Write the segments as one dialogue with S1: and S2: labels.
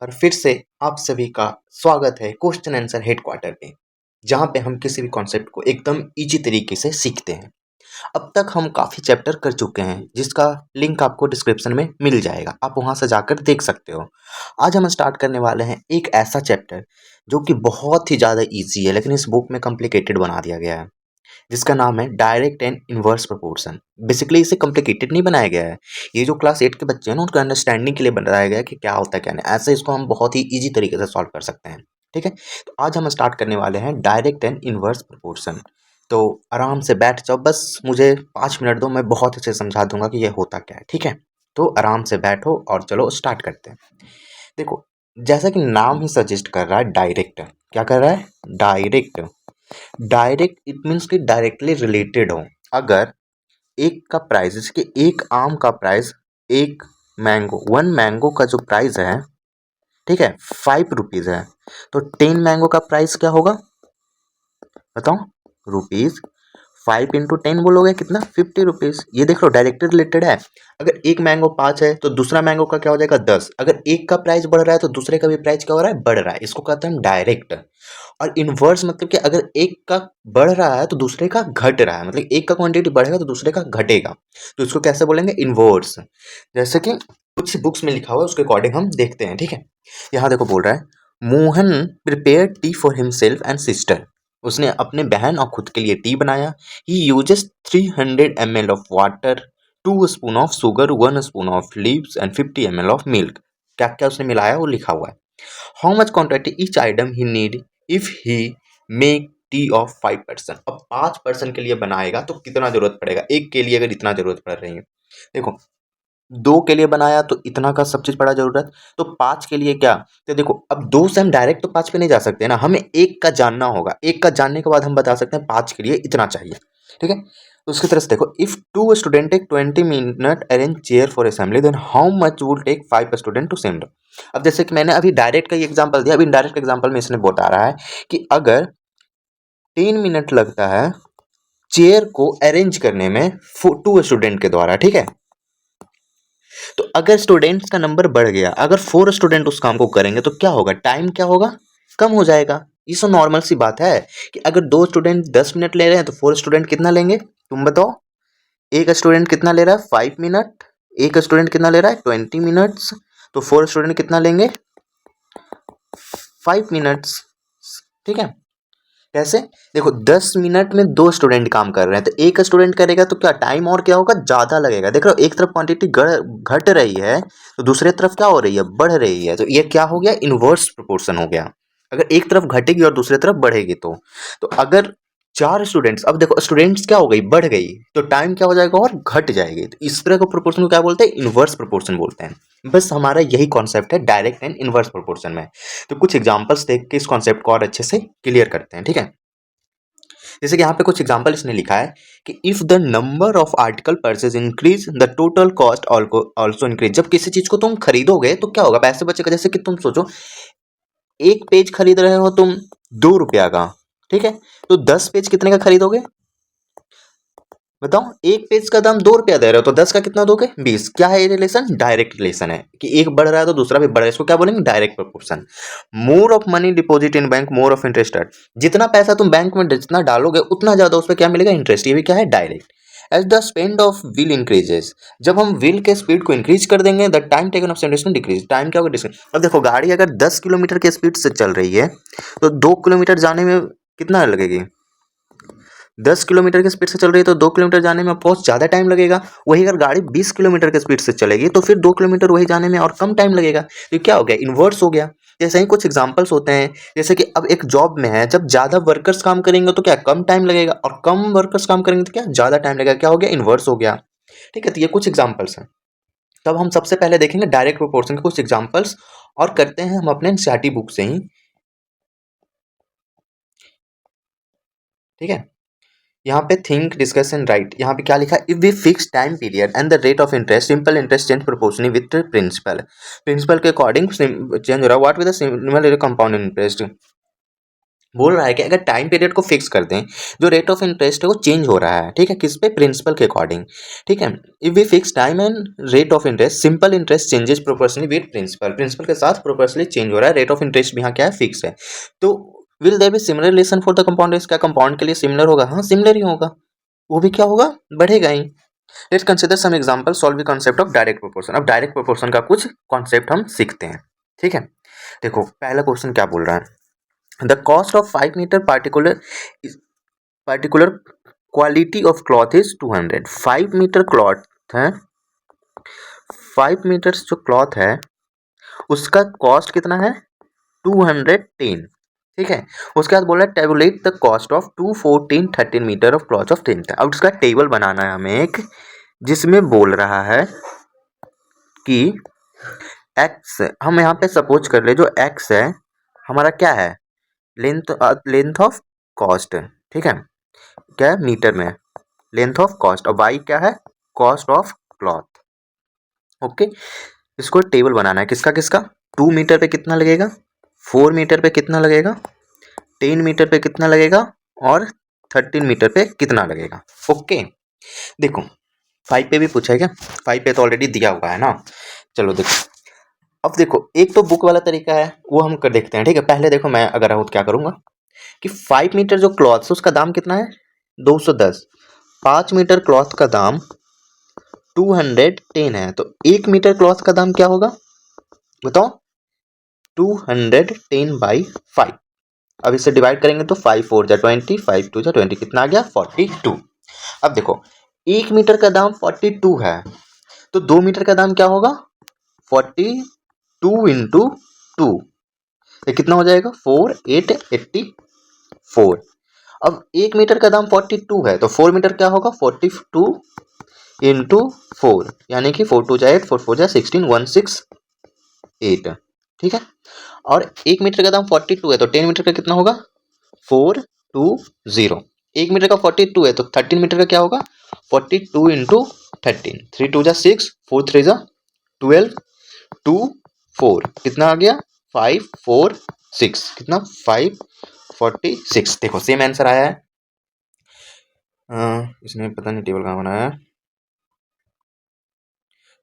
S1: और फिर से आप सभी का स्वागत है क्वेश्चन आंसर हेडक्वार्टर में, जहाँ पे हम किसी भी कॉन्सेप्ट को एकदम इजी तरीके से सीखते हैं। अब तक हम काफ़ी चैप्टर कर चुके हैं, जिसका लिंक आपको डिस्क्रिप्शन में मिल जाएगा, आप वहाँ से जाकर देख सकते हो। आज हम स्टार्ट करने वाले हैं एक ऐसा चैप्टर जो कि बहुत ही ज़्यादा ईजी है, लेकिन इस बुक में कॉम्प्लिकेटेड बना दिया गया है, जिसका नाम है direct and inverse proportion. Basically इसे कॉम्प्लिकेटेड नहीं बनाया गया है, ये जो क्लास 8 के बच्चे हैं ना, उनके अंडरस्टैंडिंग के लिए बनाया गया है कि क्या होता है क्या नहीं। ऐसे इसको हम बहुत ही ईजी तरीके से सॉल्व कर सकते हैं। ठीक है, तो आज हम स्टार्ट करने वाले हैं डायरेक्ट एंड इनवर्स प्रोपोर्शन। तो आराम से बैठ जाओ, बस मुझे 5 मिनट दो, मैं बहुत अच्छे से समझा दूंगा कि ये होता क्या है। ठीक है, तो आराम से बैठो और चलो स्टार्ट करते हैं। देखो, जैसा कि नाम ही सजेस्ट कर रहा है, डायरेक्ट क्या कर रहा है, डायरेक्ट। डायरेक्ट इट मीन्स कि डायरेक्टली रिलेटेड हो। अगर एक का प्राइस, जैसे कि एक आम का प्राइस, एक मैंगो, 1 मैंगो का जो प्राइस है, ठीक है, 5 रुपीज़ है, तो 10 मैंगो का प्राइस क्या होगा बताओ, रुपीज़। 5 × 10 बोलोगे कितना, 50 रुपीज़। ये देख लो डायरेक्टली रिलेटेड है। अगर एक मैंगो 5 है तो दूसरा मैंगो का क्या हो जाएगा 10। अगर एक का प्राइस बढ़ रहा है तो दूसरे का भी प्राइस क्या हो रहा है, बढ़ रहा है। इसको कहते हैं हम डायरेक्ट। और इनवर्स मतलब कि अगर एक का बढ़ रहा है तो दूसरे का घट रहा है, मतलब एक का क्वांटिटी बढ़ेगा तो दूसरे का घटेगा, तो इसको कैसे बोलेंगे, इनवर्स। जैसे कि कुछ बुक्स में लिखा हुआ है, उसके अकॉर्डिंग हम देखते हैं। ठीक है, यहाँ देखो बोल रहा है, Mohan prepare T for himself and sister. उसने अपने बहन और खुद के लिए टी बनाया। He uses 300 ml of water, 2 spoon of sugar, 1 spoon of leaves and 50 ml of milk. क्या क्या उसने मिलाया वो लिखा हुआ है। How much quantity each item he need if he make tea of 5 person. अब 5 पर्सन के लिए बनाएगा तो कितना जरूरत पड़ेगा, एक के लिए अगर इतना जरूरत पड़ रही है, देखो 2 के लिए बनाया तो इतना का सब चीज पड़ा जरूरत, तो 5 के लिए क्या, तो देखो अब 2 से हम डायरेक्ट तो 5 पे नहीं जा सकते ना, हमें एक का जानना होगा। एक का जानने के बाद हम बता सकते हैं 5 के लिए इतना चाहिए। ठीक है, तो उसकी तरह से देखो, if 2 student take 20 minute arrange chair for assembly, then how much would take 5 student to send. अब जैसे कि मैंने अभी डायरेक्ट का ही एग्जांपल दिया, अभी इनडायरेक्ट एग्जांपल में इसने बता रहा है कि अगर 3 मिनट लगता है चेयर को अरेंज करने में 2 स्टूडेंट के द्वारा, ठीक है, तो अगर स्टूडेंट्स का नंबर बढ़ गया, अगर 4 स्टूडेंट उस काम को करेंगे तो क्या होगा, टाइम क्या होगा, कम हो जाएगा। ये तो नॉर्मल सी बात है कि अगर 2 स्टूडेंट 10 मिनट ले रहे हैं तो 4 स्टूडेंट कितना लेंगे, तुम बताओ। एक स्टूडेंट कितना ले रहा है, 5 मिनट। एक स्टूडेंट कितना ले रहा है, 20 मिनट्स। तो 4 स्टूडेंट कितना लेंगे, 5 मिनट्स। ठीक है, कैसे, देखो 10 मिनट में 2 स्टूडेंट काम कर रहे हैं, तो एक स्टूडेंट करेगा तो क्या टाइम और क्या होगा, ज्यादा लगेगा। देख रहे हो, एक तरफ क्वांटिटी घट रही है तो दूसरी तरफ क्या हो रही है, बढ़ रही है। तो ये क्या हो गया, इनवर्स प्रोपोर्शन हो गया। अगर एक तरफ घटेगी और दूसरी तरफ बढ़ेगी तो अगर 4 स्टूडेंट्स, अब देखो स्टूडेंट्स क्या हो गई, बढ़ गई, तो टाइम क्या हो जाएगा और घट जाएगी। तो इस तरह का प्रोपोर्शन को क्या बोलते हैं, इनवर्स प्रोपोर्शन बोलते हैं। बस हमारा यही कॉन्सेप्ट है डायरेक्ट एंड इनवर्स प्रोपोर्शन में। तो कुछ एग्जांपल्स देख के इस कॉन्सेप्ट को और अच्छे से क्लियर करते हैं। ठीक है, जैसे कि यहाँ पे कुछ एग्जांपल इसने लिखा है कि if the number of article purchase increase the total cost also increase. जब किसी चीज को तुम खरीदोगे तो क्या होगा, पैसे बचेगा। जैसे कि तुम सोचो, एक पेज खरीद रहे हो तुम 2 रुपया का, ठीक है, तो 10 पेज कितने का खरीदोगे बताओ। एक पेज का दाम 2 रुपया दे रहे हो तो 10 का कितना दोगे, 20। क्या है ये रिलेशन, डायरेक्ट रिलेशन है कि एक बढ़ रहा है तो दूसरा भी बढ़ रहा है। इसको क्या बोलेंगे, direct proportion. More of money deposit in bank, more of interest. जितना पैसा तुम बैंक में जितना डालोगे उतना ज्यादा उस पर क्या मिलेगा, इंटरेस्ट। ये भी क्या है, direct. As the speed of wheel increases, जब हम व्हील के स्पीड को इंक्रीज कर देंगे, the time taken of rotation decrease. Time क्या होगा, डिक्रीज। अब देखो गाड़ी अगर 10 किलोमीटर के स्पीड से चल रही है तो 2 किलोमीटर जाने में कितना लगेगी, 10 किलोमीटर की स्पीड से चल रही है तो 2 किलोमीटर जाने में बहुत ज़्यादा टाइम लगेगा। वही अगर गाड़ी 20 किलोमीटर की स्पीड से चलेगी तो फिर 2 किलोमीटर वही जाने में और कम टाइम लगेगा। तो क्या हो गया, इन्वर्स हो गया। जैसे ही कुछ एग्जांपल्स होते हैं, जैसे कि अब एक जॉब में है, जब ज़्यादा वर्कर्स काम करेंगे तो क्या कम टाइम लगेगा, और कम वर्कर्स काम करेंगे तो क्या ज़्यादा टाइम लगेगा। क्या हो गया, इन्वर्स हो गया। ठीक है, तो ये कुछ एग्जाम्पल्स हैं। तब हम सबसे पहले देखेंगे डायरेक्ट प्रोपोर्शन के कुछ एग्जाम्पल्स, और करते हैं हम अपने एनसीईआरटी बुक से ही। ठीक है, यहाँ पे थिंक डिस्कस एंड राइट, यहाँ पे क्या लिखा है, if we fix time period and the rate of interest, simple interest change proportionally with principal. Principal के अकॉर्डिंग चेंज हो रहा है, what with the similar compound interest. बोल रहा है कि अगर टाइम पीरियड को फिक्स कर दें, जो रेट ऑफ इंटरेस्ट है वो चेंज हो रहा है, ठीक है, किस पे, प्रिंसिपल के अकॉर्डिंग, ठीक है। If we fix time and rate of interest, simple interest changes proportionally with principal, principal के साथ प्रोपोर्शनली चेंज हो रहा है, रेट ऑफ इंटरेस्ट भी यहाँ क्या है, फिक्स है। तो will there be similar relation for the compound interest, क्या कंपाउंड के लिए सिमिलर होगा? हाँ, सिमिलर ही होगा, वो भी क्या होगा, बढ़ेगा ही। Let's consider some example solve the concept of direct proportion. अब डायरेक्ट प्रोपोर्शन का कुछ कॉन्सेप्ट हम सीखते हैं, ठीक है। देखो पहला क्वेश्चन क्या बोल रहा है, the cost of 5 meter particular quality of cloth is 200। 5 metre cloth है, 5 मीटर्स जो क्लॉथ है उसका कॉस्ट कितना है, 210, ठीक है। उसके बाद बोला tabulate the cost of 2 14 13 metre of cloth of 10। अब उसका टेबल बनाना है हमें एक, जिसमें बोल रहा है कि एक्स, हम यहाँ पे सपोज कर ले, जो एक्स है हमारा क्या है, लेंथ ऑफ कॉस्ट, ठीक है, क्या है, मीटर में लेंथ ऑफ कॉस्ट, और वाई क्या है, कॉस्ट ऑफ क्लॉथ। ओके, इसको टेबल बनाना है, किसका किसका, 2 मीटर पे कितना लगेगा, 4 मीटर पे कितना लगेगा, 10 मीटर पे कितना लगेगा, और 13 मीटर पे कितना लगेगा। ओके, देखो 5 पे भी पूछा है क्या, 5 पे तो ऑलरेडी दिया हुआ है ना। चलो देखो, अब देखो एक तो बुक वाला तरीका है, वो हम कर देखते हैं, ठीक है। पहले देखो मैं अगर हूँ तो क्या करूँगा कि 5 मीटर जो क्लॉथ है उसका दाम कितना है, 210। 5 मीटर क्लॉथ का दाम 210 है, तो 1 मीटर क्लॉथ का दाम क्या होगा बताओ, 210 बाई 5। अब इसे डिवाइड करेंगे तो 5 4 जा 20, 5 2 जा 20, कितना आ गया 42। अब देखो 1 मीटर का दाम 42 है, तो 2 मीटर का दाम क्या होगा, 42 इंटू 2, ये कितना हो जाएगा, 4 8 84। अब 1 मीटर का दाम 42 है, तो 4 मीटर क्या होगा, 42 इंटू 4, यानी कि 4 2 जा 8, 4 4 जा 16, 168, ठीक है। और 1 मीटर का दाम 42 है, तो 10 मीटर का कितना होगा, 420। 1 मीटर का 42 है, तो 13 मीटर का क्या होगा, 42 इंटू 13, 3 2 जा 6, 4 3 जा 12, 2 4, कितना आ गया 5 4 6, कितना 546। देखो सेम आंसर आया है। इसने पता नहीं टेबल कहाँ बनाया है।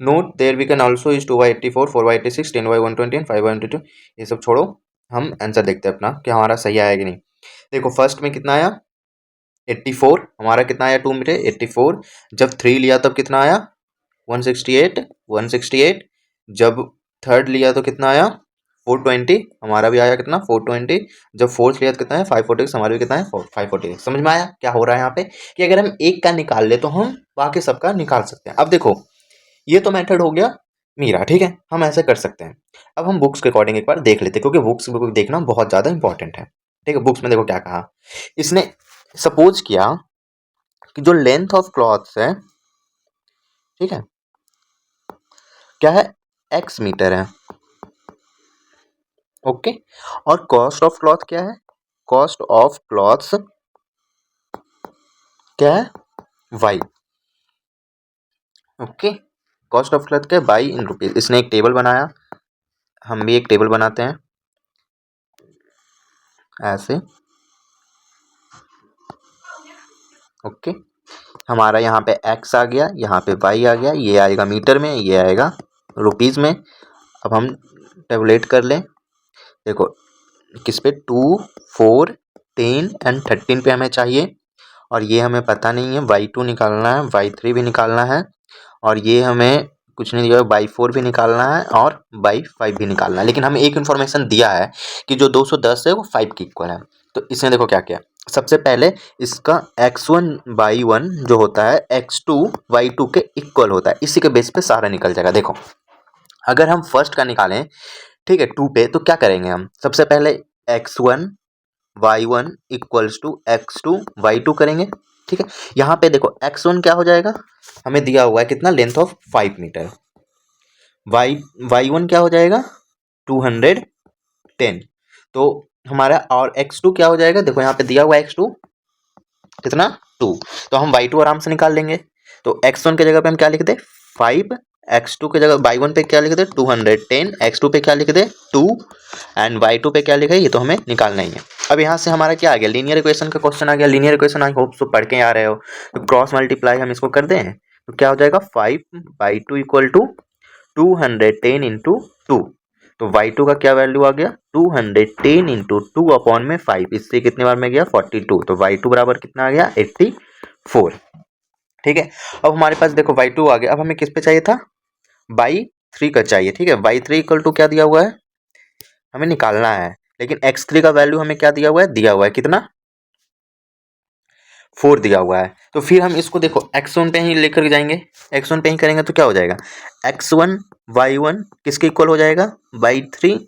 S1: Note there we can also is 2/84, 4/86, 10/120 and 5/122। ये सब छोड़ो, हम आंसर देखते हैं अपना कि हमारा सही आया कि नहीं। देखो फर्स्ट में कितना आया, 84, हमारा कितना आया 2 मीटर 84। जब 3 लिया तब कितना आया 168। जब थर्ड लिया तो कितना आया 420, हमारा भी आया कितना 420। जब फोर्थ लिया तो कितना है 546, हमारा भी कितना है 546। समझ में आया क्या हो रहा है यहाँ पे, कि अगर हम एक का निकाल ले तो हम बाकी सबका निकाल सकते हैं। अब देखो ये तो मेथड हो गया मेरा, ठीक है, हम ऐसे कर सकते हैं। अब हम बुक्स के अकॉर्डिंग एक बार देख लेते हैं, क्योंकि बुक्स को देखना बहुत ज़्यादा इंपॉर्टेंट है, ठीक है। बुक्स में देखो क्या कहा, इसने सपोज किया कि जो लेंथ ऑफ क्लॉथ्स है, ठीक है, क्या है, x मीटर है, ओके। और कॉस्ट ऑफ क्लॉथ क्या है, कॉस्ट ऑफ क्लॉथ्स क्या है, y, okay. Cost of cloth क्या है, बाई इन रुपीज। इसने एक टेबल बनाया, हम भी एक टेबल बनाते हैं ऐसे, ओके। हमारा यहाँ पे x आ गया, यहाँ पे y आ गया, ये आएगा मीटर में, ये आएगा रुपीज़ में। अब हम टेबुलेट कर लें, देखो किस पे, 2 4 10 एंड 13 पे हमें चाहिए, और ये हमें पता नहीं है, y2 निकालना है, y3 भी निकालना है, और ये हमें कुछ नहीं दिया, y4 भी निकालना है और y5 भी निकालना है। लेकिन हमें एक इन्फॉर्मेशन दिया है कि जो 210 है वो 5 के इक्वल है। तो इसमें देखो क्या क्या, सबसे पहले इसका x1/1 जो होता है x2/2 के इक्वल होता है, इसी के बेस पे सारा निकल जाएगा। देखो अगर हम फर्स्ट का निकालें, ठीक है, 2 पे, तो क्या करेंगे हम, सबसे पहले x1/1 इक्वल्स टू x2/2 करेंगे, ठीक है। यहाँ पे देखो x1 क्या हो जाएगा, हमें दिया हुआ है कितना, लेंथ ऑफ 5 मीटर, y1 क्या हो जाएगा 210, तो हमारा, और x2 क्या हो जाएगा, देखो यहाँ पे दिया हुआ है x2 कितना 2, तो हम y2 आराम से निकाल लेंगे। तो x1 के जगह पे हम क्या लिख दे 5, x2 के जगह y1 पे क्या लिख दे 210, x2 पे क्या लिख दे 2, एंड y2 पे क्या लिखा है ये तो हमें निकालना ही है। अब यहाँ से हमारा क्या आ गया, लीनियर इक्वेशन का क्वेश्चन आ गया। Linear equation I hope so पढ़ के आ रहे हो। तो क्रॉस मल्टीप्लाई हम इसको कर दें तो क्या हो जाएगा, 5/2 इक्वल टू 210 इंटू 2। तो y2 का क्या वैल्यू आ गया, 210 इंटू 2 अपॉन में 5। इससे कितने बार में गया, 42। तो y2 बराबर कितना आ गया, 84। ठीक है, अब हमारे पास देखो y2 आ गया। अब हमें किस पे चाहिए था, y3 का चाहिए। ठीक है, y3 इक्वल टू क्या दिया हुआ है, हमें निकालना है। लेकिन x3 का वैल्यू हमें क्या दिया हुआ है कितना, 4 दिया हुआ है। तो फिर हम इसको देखो x1 पे ही लेकर जाएंगे। x1 पे ही करेंगे तो क्या हो जाएगा, x1 y1 किसके इक्वल हो जाएगा, y3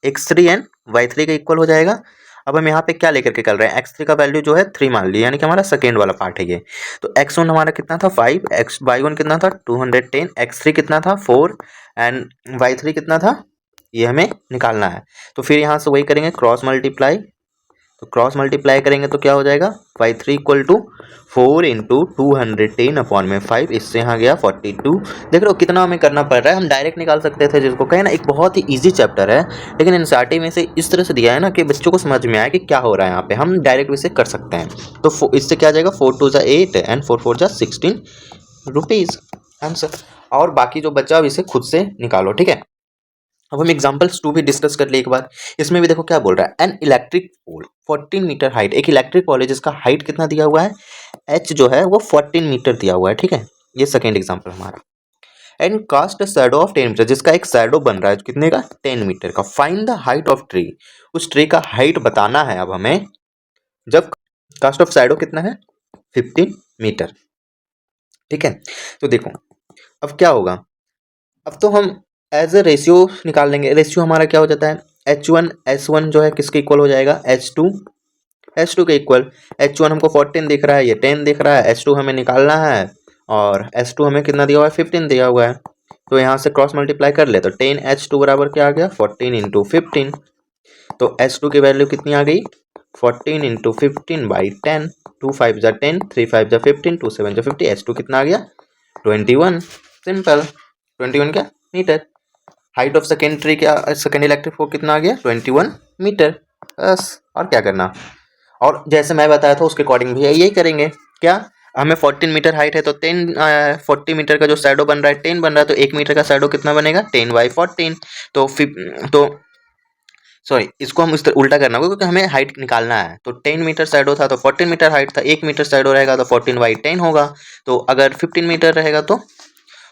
S1: x3 एंड y3 के इक्वल हो जाएगा। अब हम यहाँ पे क्या लेकर के कर रहे हैं, x3 का वैल्यू जो है 3 मान लिया, यानी कि हमारा सेकेंड वाला पार्ट है ये। तो x1 हमारा कितना था 5, y1 कितना था 210, x3 कितना था 4 एंड y3 कितना था, ये हमें निकालना है। तो फिर यहाँ से वही करेंगे क्रॉस मल्टीप्लाई। तो क्रॉस मल्टीप्लाई करेंगे तो क्या हो जाएगा, y3 equal to 4 into 210 upon में 5। इससे यहाँ गया 42। देख रहे हो कितना हमें करना पड़ रहा है। हम डायरेक्ट निकाल सकते थे, जिसको कहे ना एक बहुत ही इजी चैप्टर है, लेकिन एनसीईआरटी में से इस तरह से दिया है ना कि बच्चों को समझ में आए कि क्या हो रहा है यहाँ पे, हम डायरेक्ट इसे कर सकते हैं। तो इससे क्या जाएगा, 4 2 8 एंड 4 4 16 रुपीज़ आंसर। और बाकी जो बच्चा अब इसे खुद से निकालो। ठीक है, अब हम एग्जाम्पल्स 2 भी डिस्कस कर लिए एक बार। इसमें भी देखो क्या बोल रहा है, an electric pole 14 metre height. एक इलेक्ट्रिक पोल है जिसका हाइट कितना दिया हुआ है, एच जो है वो 14 मीटर दिया हुआ है। ठीक है, ये सेकेंड एग्जाम्पल हमारा। And cast shadow of 10 metre, जिसका एक शैडो बन रहा है कितने का, 10 मीटर का। Find the height of tree, उस ट्री का हाइट बताना है अब हमें, जब कास्ट ऑफ शैडो कितना है 15 मीटर। ठीक है, तो देखो अब क्या होगा, अब तो हम एज ए रेशियो निकाल लेंगे। रेशियो हमारा क्या हो जाता है, H1 जो है किसके इक्वल हो जाएगा, H2 के इक्वल। H1 हमको 14 दिख रहा है, ये 10 दिख रहा है, H2 हमें निकालना है और H2 हमें कितना दिया हुआ है, 15 दिया हुआ है। तो यहाँ से क्रॉस मल्टीप्लाई कर ले तो 10 H2 बराबर क्या आ गया, 14 इंटू 15। तो H2 की वैल्यू कितनी आ गई, 14 इंटू 15/10। 2 5 जा 10, 3 5 जा 15, 2 7 जा 50। H2 कितना आ गया, 21। सिंपल, 21 क्या metre. Height of second tree क्या, सेकेंड इलेक्ट्रिक पोल कितना आ गया, 21 मीटर। बस, और क्या करना। और जैसे मैं बताया था उसके अकॉर्डिंग भी यही करेंगे। क्या, हमें 14 मीटर हाइट है तो 40 मीटर का जो शैडो बन रहा है 10 बन रहा है, तो 1 मीटर का शैडो कितना बनेगा, 10/14। तो सॉरी, इसको हम इस तरह उल्टा करना होगा क्योंकि हमें हाइट निकालना है। तो 10 मीटर शैडो था तो 14 मीटर हाइट था, 1 मीटर शैडो रहेगा तो 14/10 होगा। तो अगर 15 मीटर रहेगा तो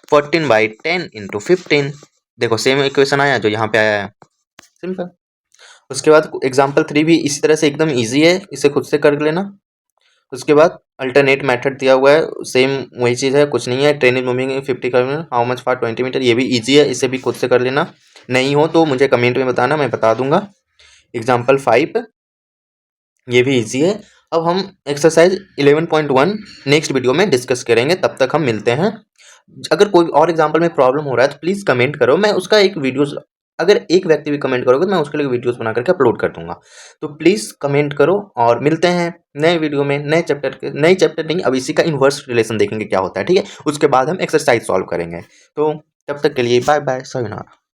S1: 14/10 इंटू 15। देखो सेम इक्वेशन आया जो यहाँ पे आया है, सिंपल। उसके बाद एग्जाम्पल 3 भी इसी तरह से एकदम इजी है, इसे खुद से कर लेना। उसके बाद अल्टरनेट मेथड दिया हुआ है, सेम वही चीज़ है, कुछ नहीं है। Train is moving 50 kilometre, how much for 20 metre, ये भी इजी है, इसे भी खुद से कर लेना। नहीं हो तो मुझे कमेंट में बताना, मैं बता दूंगा। एग्जाम्पल 5 ये भी इजी है। अब हम एक्सरसाइज 11.1 नेक्स्ट वीडियो में डिस्कस करेंगे, तब तक हम मिलते हैं। अगर कोई और एग्जाम्पल में प्रॉब्लम हो रहा है तो प्लीज़ कमेंट करो, मैं उसका एक वीडियोस, अगर एक व्यक्ति भी कमेंट करोगे तो मैं उसके लिए वीडियोस बना करके अपलोड कर दूंगा। तो प्लीज़ कमेंट करो और मिलते हैं नए वीडियो में, नए चैप्टर नहीं, अब इसी का इन्वर्स रिलेशन देखेंगे क्या होता है। ठीक है, उसके बाद हम एक्सरसाइज सॉल्व करेंगे। तो तब तक के लिए बाय बाय, sayonara।